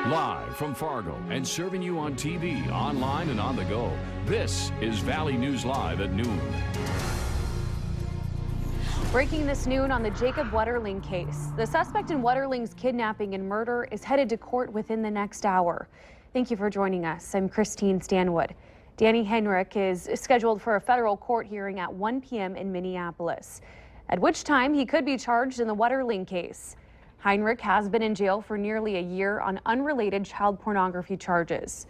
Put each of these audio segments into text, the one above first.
Live from Fargo and serving you on TV, online, and on the go. This is Valley News Live at noon. Breaking this noon on the Jacob Wetterling case. The suspect in Wetterling's kidnapping and murder is headed to court within the next hour. Thank you for joining us. I'm Christine Stanwood. Danny Heinrich is scheduled for a federal court hearing at 1 p.m. in Minneapolis, at which time he could be charged in the Wetterling case. Heinrich has been in jail for nearly a year on unrelated child pornography charges.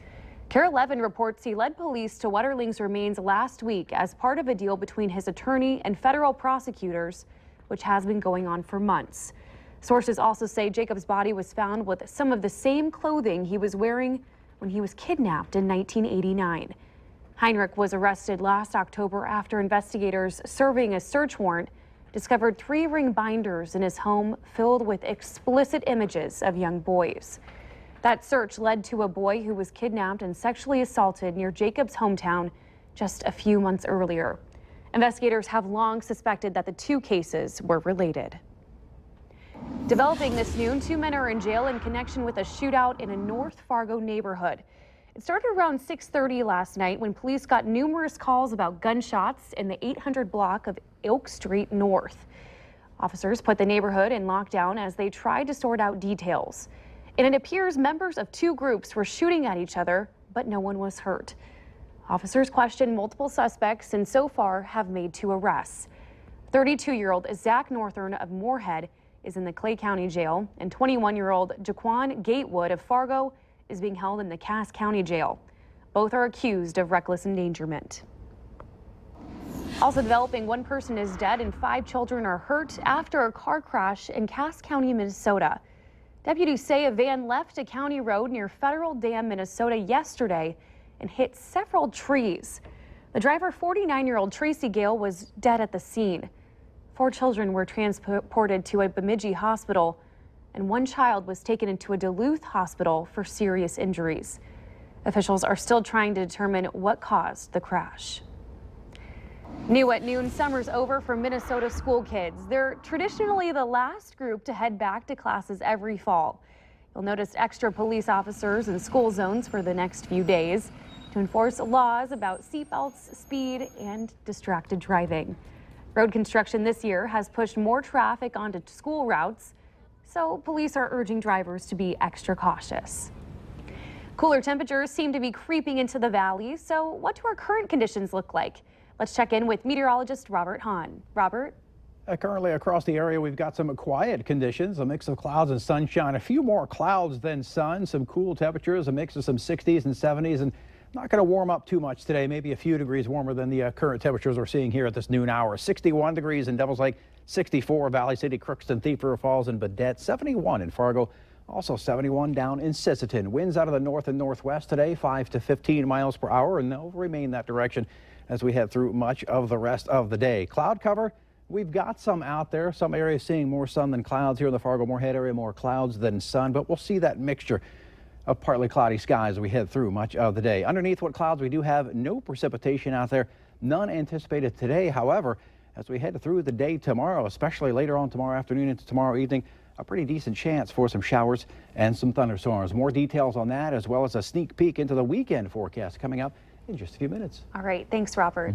KARE 11 reports he led police to Wetterling's remains last week as part of a deal between his attorney and federal prosecutors, which has been going on for months. Sources also say Jacob's body was found with some of the same clothing he was wearing when he was kidnapped in 1989. Heinrich was arrested last October after investigators serving a search warrant discovered 3 ring binders in his home filled with explicit images of young boys. That search led to a boy who was kidnapped and sexually assaulted near Jacob's hometown just a few months earlier. Investigators have long suspected that the 2 cases were related. Developing this noon, 2 men are in jail in connection with a shootout in a North Fargo neighborhood. It started around 6:30 last night when police got numerous calls about gunshots in the 800 block of Oak Street North. Officers put the neighborhood in lockdown as they tried to sort out details. And it appears members of 2 groups were shooting at each other, but no one was hurt. Officers questioned multiple suspects and so far have made 2 arrests. 32-year-old Zach Northern of Moorhead is in the Clay County Jail, and 21-year-old Jaquan Gatewood of Fargo is being held in the Cass County Jail. Both are accused of reckless endangerment. Also developing, 1 person is dead and 5 children are hurt after a car crash in Cass County, Minnesota. Deputies say a van left a county road near Federal Dam, Minnesota yesterday and hit several trees. The driver, 49-year-old Tracy Gale, was dead at the scene. 4 children were transported to a Bemidji hospital, and 1 child was taken into a Duluth hospital for serious injuries. Officials are still trying to determine what caused the crash. New at noon, summer's over for Minnesota school kids. They're traditionally the last group to head back to classes every fall. You'll notice extra police officers in school zones for the next few days to enforce laws about seatbelts, speed, and distracted driving. Road construction this year has pushed more traffic onto school routes, so police are urging drivers to be extra cautious. Cooler temperatures seem to be creeping into the valley, so what do our current conditions look like? Let's check in with meteorologist Robert Hahn. Robert? Currently across the area, we've got some quiet conditions, a mix of clouds and sunshine, a few more clouds than sun, some cool temperatures, a mix of some 60s and 70s, and not going to warm up too much today, maybe a few degrees warmer than the current temperatures we're seeing here at this noon hour. 61 degrees in Devils Lake, 64 Valley City, Crookston, Thief River Falls, and Badette, 71 in Fargo, also 71 down in Sisseton. Winds out of the north and northwest today, 5 to 15 miles per hour, and they'll remain that direction as we head through much of the rest of the day. Cloud cover, we've got some out there. Some areas seeing more sun than clouds. Here in the Fargo-Moorhead area, more clouds than sun, but we'll see that mixture of partly cloudy skies as we head through much of the day. Underneath what clouds, we do have no precipitation out there. None anticipated today. However, as we head through the day tomorrow, especially later on tomorrow afternoon into tomorrow evening, a pretty decent chance for some showers and some thunderstorms. More details on that, as well as a sneak peek into the weekend forecast coming up in just a few minutes. All right. Thanks, Robert.